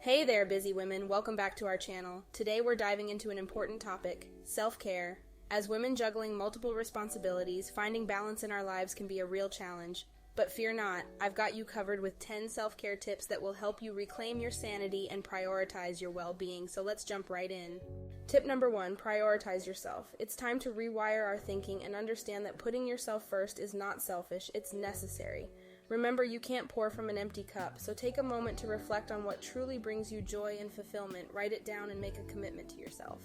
Hey there, busy women. Welcome back to our channel. Today we're diving into an important topic, self-care. As women juggling multiple responsibilities, finding balance in our lives can be a real challenge. But fear not, I've got you covered with 10 self-care tips that will help you reclaim your sanity and prioritize your well-being. So let's jump right in. Tip number 1, prioritize yourself. It's time to rewire our thinking and understand that putting yourself first is not selfish, it's necessary. Remember, you can't pour from an empty cup, so take a moment to reflect on what truly brings you joy and fulfillment, write it down, and make a commitment to yourself.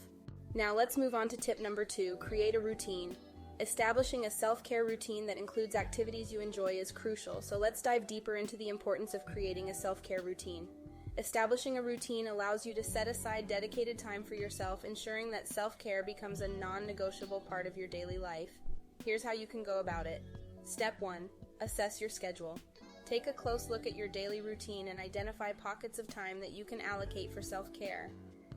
Now let's move on to tip number 2, create a routine. Establishing a self-care routine that includes activities you enjoy is crucial, so let's dive deeper into the importance of creating a self-care routine. Establishing a routine allows you to set aside dedicated time for yourself, ensuring that self-care becomes a non-negotiable part of your daily life. Here's how you can go about it. Step 1. Assess your schedule. Take a close look at your daily routine and identify pockets of time that you can allocate for self-care.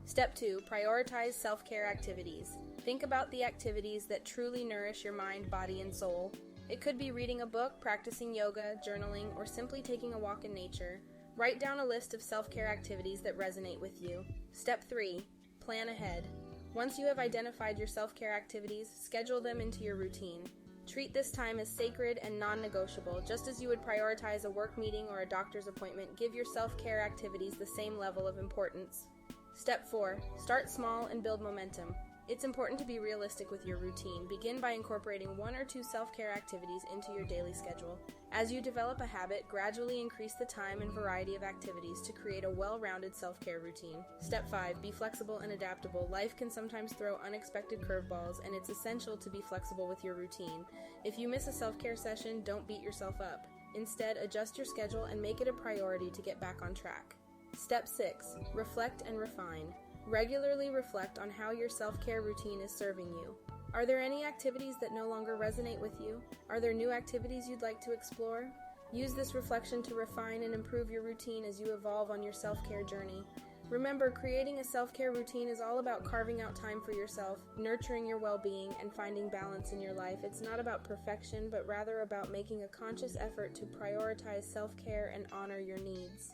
Step 2. Prioritize self-care activities. Think about the activities that truly nourish your mind, body, and soul. It could be reading a book, practicing yoga, journaling, or simply taking a walk in nature. Write down a list of self-care activities that resonate with you. Step 3. Plan ahead. Once you have identified your self-care activities, schedule them into your routine. Treat this time as sacred and non-negotiable. Just as you would prioritize a work meeting or a doctor's appointment, give your self-care activities the same level of importance. Step 4. Start small and build momentum. It's important to be realistic with your routine. Begin by incorporating 1 or 2 self-care activities into your daily schedule. As you develop a habit, gradually increase the time and variety of activities to create a well-rounded self-care routine. Step 5. Be flexible and adaptable. Life can sometimes throw unexpected curveballs, and it's essential to be flexible with your routine. If you miss a self-care session, don't beat yourself up. Instead, adjust your schedule and make it a priority to get back on track. Step 6. Reflect and refine. Regularly reflect on how your self-care routine is serving you. Are there any activities that no longer resonate with you? Are there new activities you'd like to explore? Use this reflection to refine and improve your routine as you evolve on your self-care journey. Remember, creating a self-care routine is all about carving out time for yourself, nurturing your well-being, and finding balance in your life. It's not about perfection, but rather about making a conscious effort to prioritize self-care and honor your needs.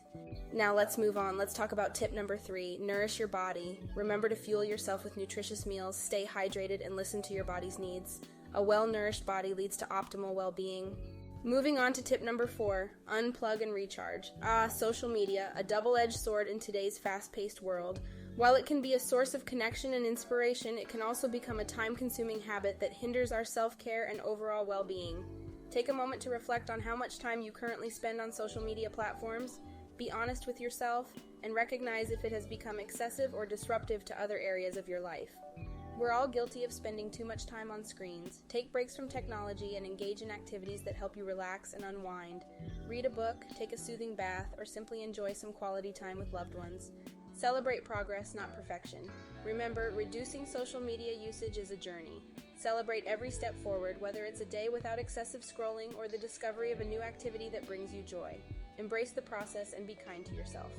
Now let's move on. Let's talk about tip number 3, nourish your body. Remember to fuel yourself with nutritious meals, stay hydrated, and listen to your body's needs. A well-nourished body leads to optimal well-being. Moving on to tip number 4, unplug and recharge. Social media, a double-edged sword in today's fast-paced world. While it can be a source of connection and inspiration, it can also become a time-consuming habit that hinders our self-care and overall well-being. Take a moment to reflect on how much time you currently spend on social media platforms. Be honest with yourself and recognize if it has become excessive or disruptive to other areas of your life. We're all guilty of spending too much time on screens. Take breaks from technology and engage in activities that help you relax and unwind. Read a book, take a soothing bath, or simply enjoy some quality time with loved ones. Celebrate progress, not perfection. Remember, reducing social media usage is a journey. Celebrate every step forward, whether it's a day without excessive scrolling or the discovery of a new activity that brings you joy. Embrace the process and be kind to yourself.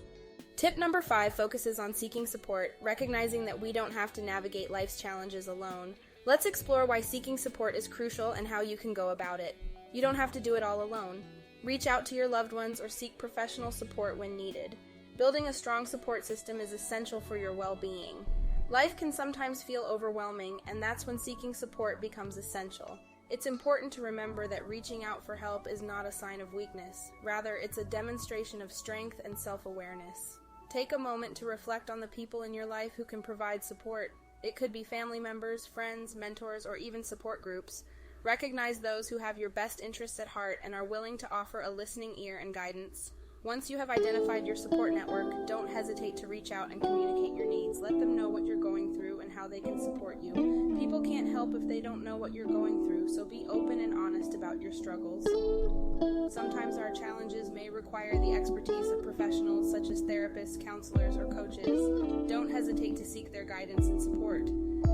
Tip number 5 focuses on seeking support, recognizing that we don't have to navigate life's challenges alone. Let's explore why seeking support is crucial and how you can go about it. You don't have to do it all alone. Reach out to your loved ones or seek professional support when needed. Building a strong support system is essential for your well-being. Life can sometimes feel overwhelming, and that's when seeking support becomes essential. It's important to remember that reaching out for help is not a sign of weakness. Rather, it's a demonstration of strength and self-awareness. Take a moment to reflect on the people in your life who can provide support. It could be family members, friends, mentors, or even support groups. Recognize those who have your best interests at heart and are willing to offer a listening ear and guidance. Once you have identified your support network, don't hesitate to reach out and communicate your needs. Let them know what you're going through and how they can support you. People can't help if they don't know what you're going through, so be open and honest about your struggles. Sometimes our challenges may require the expertise of professionals such as therapists, counselors, or coaches. Don't hesitate to seek their guidance and support.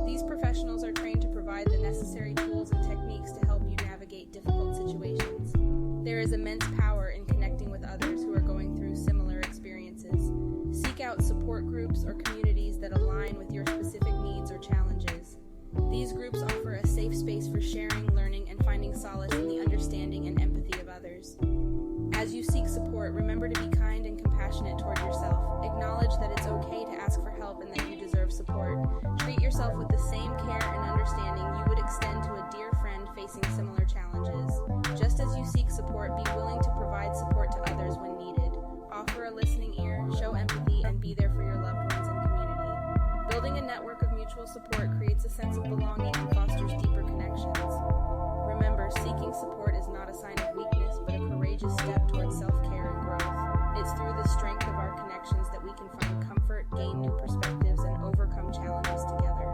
These professionals are trained to provide the necessary tools and techniques to help you navigate difficult situations. There is immense power in connecting with others who are going through similar experiences. Seek out support groups or communities that align with your specific needs or challenges. These groups offer a safe space for sharing, learning, and finding solace in the understanding and empathy of others. As you seek support, remember to be kind and compassionate toward yourself. Acknowledge help and that you deserve support. Treat yourself with the same care and understanding you would extend to a dear friend facing similar challenges. Just as you seek support, be willing to provide support to others when needed. Offer a listening ear, show empathy, and be there for your loved ones and community. Building a network of mutual support creates a sense of belonging and fosters deeper connections. Remember, seeking support is not a sign of weakness, but a courageous step towards self-care and growth. It's through the strength of our connections that we can find comfort, gain new perspectives, and overcome challenges together.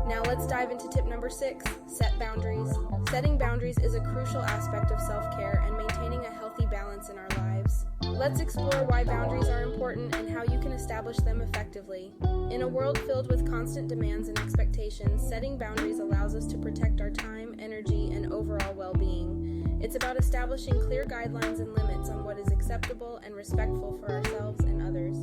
Now let's dive into tip number 6, set boundaries. Setting boundaries is a crucial aspect of self-care and maintaining a healthy balance in our lives. Let's explore why boundaries are important and how you can establish them effectively. In a world filled with constant demands and expectations, setting boundaries allows us to protect our time, energy, and overall well-being. It's about establishing clear guidelines and limits on what is acceptable and respectful for ourselves and others.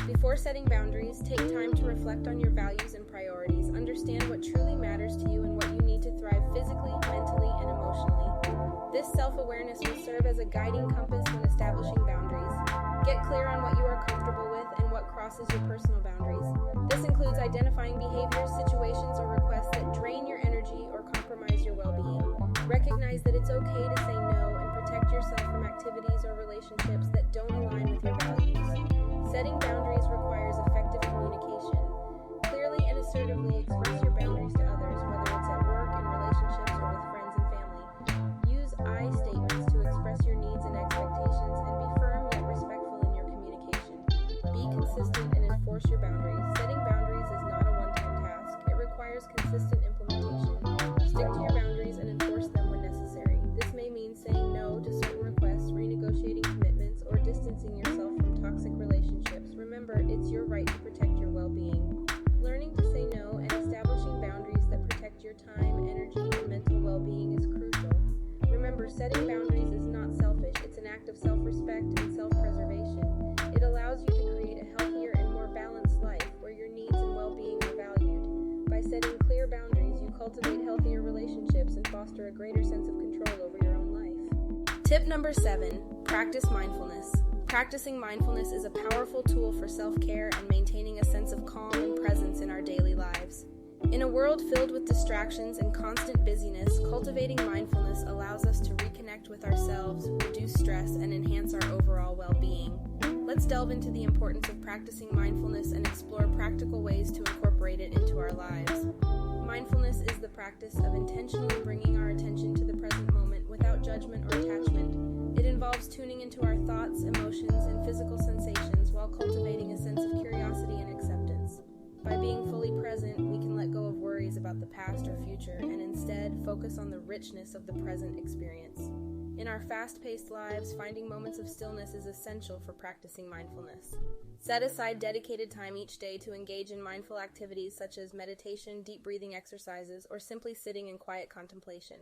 Before setting boundaries, take time to reflect on your values and priorities. Understand what truly matters to you and what you need to thrive physically, mentally, and emotionally. This self-awareness will serve as a guiding compass when establishing boundaries. Get clear on what you are comfortable with and what crosses your personal boundaries. This includes identifying behaviors, situations, or requests that drain your energy or compromise your well-being. Recognize that it's okay to say no and protect yourself from activities or relationships that don't align with your values. Setting boundaries requires effective communication. Clearly and assertively express your boundaries to others, whether it's at work, in relationships, or with friends and family. Use I statements to express your needs and expectations, and be firm yet respectful in your communication. Be consistent and enforce your boundaries. Setting boundaries is not a one-time task. It requires consistent implementation. Stick to your boundaries and enforce them when necessary. This may mean saying no to certain requests, renegotiating commitments, or distancing yourself from toxic relationships. Remember, it's your right to protect your well-being. Learning to say no and establishing boundaries that protect your time, energy, and mental well-being is crucial. Remember, setting boundaries is not selfish. It's an act of self-respect and self-preservation. It allows you to create a healthier and more balanced life where your needs and well-being are valued. By setting clear boundaries, you cultivate healthier relationships and foster a greater sense of control over your own life. Tip number 7, practice mindfulness. Practicing mindfulness is a powerful tool for self-care and maintaining a sense of calm and presence in our daily lives. In a world filled with distractions and constant busyness, cultivating mindfulness allows us to reconnect with ourselves, reduce stress, and enhance our overall well-being. Let's delve into the importance of practicing mindfulness and explore practical ways to incorporate it into our lives. Mindfulness is the practice of intentionally bringing our attention to the present moment without judgment or attachment. It involves tuning into our thoughts, emotions, and physical sensations while cultivating a sense of curiosity and acceptance. By being fully present, we can let go of worries about the past or future and instead focus on the richness of the present experience. In our fast-paced lives, finding moments of stillness is essential for practicing mindfulness. Set aside dedicated time each day to engage in mindful activities such as meditation, deep breathing exercises, or simply sitting in quiet contemplation.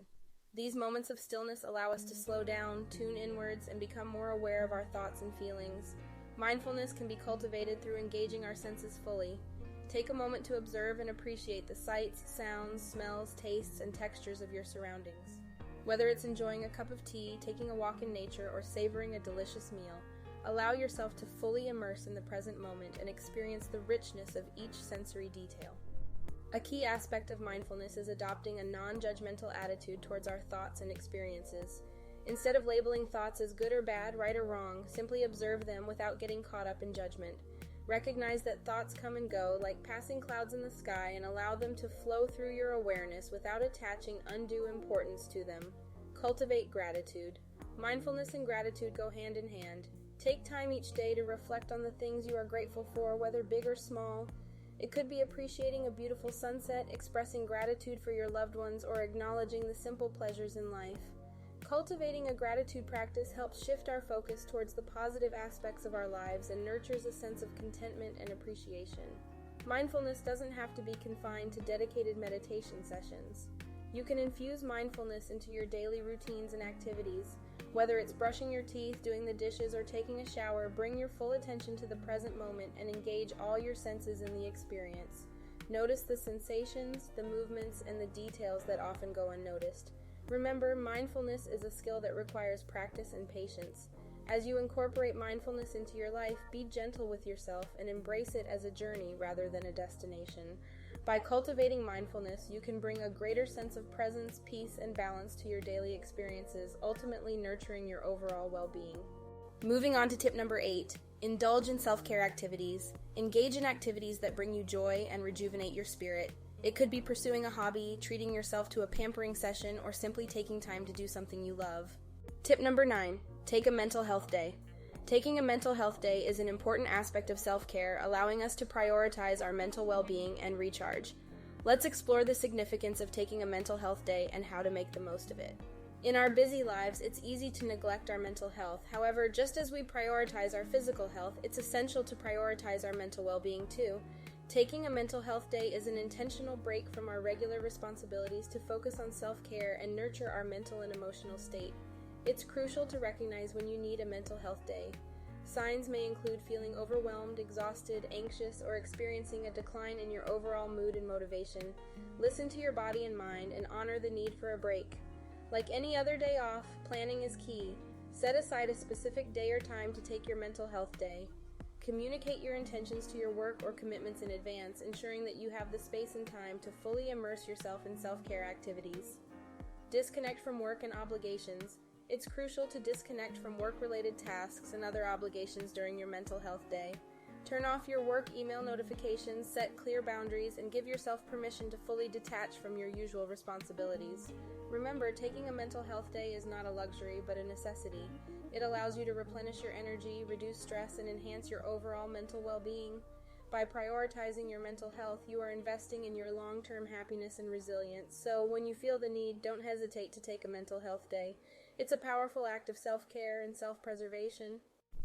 These moments of stillness allow us to slow down, tune inwards, and become more aware of our thoughts and feelings. Mindfulness can be cultivated through engaging our senses fully. Take a moment to observe and appreciate the sights, sounds, smells, tastes, and textures of your surroundings. Whether it's enjoying a cup of tea, taking a walk in nature, or savoring a delicious meal, allow yourself to fully immerse in the present moment and experience the richness of each sensory detail. A key aspect of mindfulness is adopting a non-judgmental attitude towards our thoughts and experiences. Instead of labeling thoughts as good or bad, right or wrong, simply observe them without getting caught up in judgment. Recognize that thoughts come and go like passing clouds in the sky and allow them to flow through your awareness without attaching undue importance to them. Cultivate gratitude. Mindfulness and gratitude go hand in hand. Take time each day to reflect on the things you are grateful for, whether big or small. It could be appreciating a beautiful sunset, expressing gratitude for your loved ones, or acknowledging the simple pleasures in life. Cultivating a gratitude practice helps shift our focus towards the positive aspects of our lives and nurtures a sense of contentment and appreciation. Mindfulness doesn't have to be confined to dedicated meditation sessions. You can infuse mindfulness into your daily routines and activities. Whether it's brushing your teeth, doing the dishes, or taking a shower, bring your full attention to the present moment and engage all your senses in the experience. Notice the sensations, the movements, and the details that often go unnoticed. Remember, mindfulness is a skill that requires practice and patience. As you incorporate mindfulness into your life, be gentle with yourself and embrace it as a journey rather than a destination. By cultivating mindfulness, you can bring a greater sense of presence, peace, and balance to your daily experiences, ultimately nurturing your overall well-being. Moving on to tip number 8, indulge in self-care activities. Engage in activities that bring you joy and rejuvenate your spirit. It could be pursuing a hobby, treating yourself to a pampering session, or simply taking time to do something you love. Tip number 9, take a mental health day. Taking a mental health day is an important aspect of self-care, allowing us to prioritize our mental well-being and recharge. Let's explore the significance of taking a mental health day and how to make the most of it. In our busy lives, it's easy to neglect our mental health. However, just as we prioritize our physical health, it's essential to prioritize our mental well-being too. Taking a mental health day is an intentional break from our regular responsibilities to focus on self-care and nurture our mental and emotional state. It's crucial to recognize when you need a mental health day. Signs may include feeling overwhelmed, exhausted, anxious, or experiencing a decline in your overall mood and motivation. Listen to your body and mind and honor the need for a break. Like any other day off, planning is key. Set aside a specific day or time to take your mental health day. Communicate your intentions to your work or commitments in advance, ensuring that you have the space and time to fully immerse yourself in self-care activities. Disconnect from work and obligations. It's crucial to disconnect from work-related tasks and other obligations during your mental health day. Turn off your work email notifications, set clear boundaries, and give yourself permission to fully detach from your usual responsibilities. Remember, taking a mental health day is not a luxury, but a necessity. It allows you to replenish your energy, reduce stress, and enhance your overall mental well-being. By prioritizing your mental health, you are investing in your long-term happiness and resilience. So when you feel the need, don't hesitate to take a mental health day. It's a powerful act of self-care and self-preservation.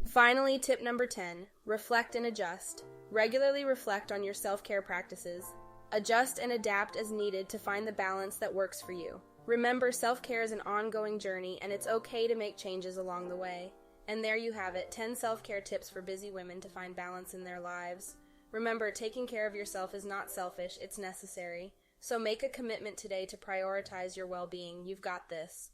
Finally, tip number 10, reflect and adjust. Regularly reflect on your self-care practices. Adjust and adapt as needed to find the balance that works for you. Remember, self-care is an ongoing journey, and it's okay to make changes along the way. And there you have it, 10 self-care tips for busy women to find balance in their lives. Remember, taking care of yourself is not selfish, it's necessary. So make a commitment today to prioritize your well-being. You've got this.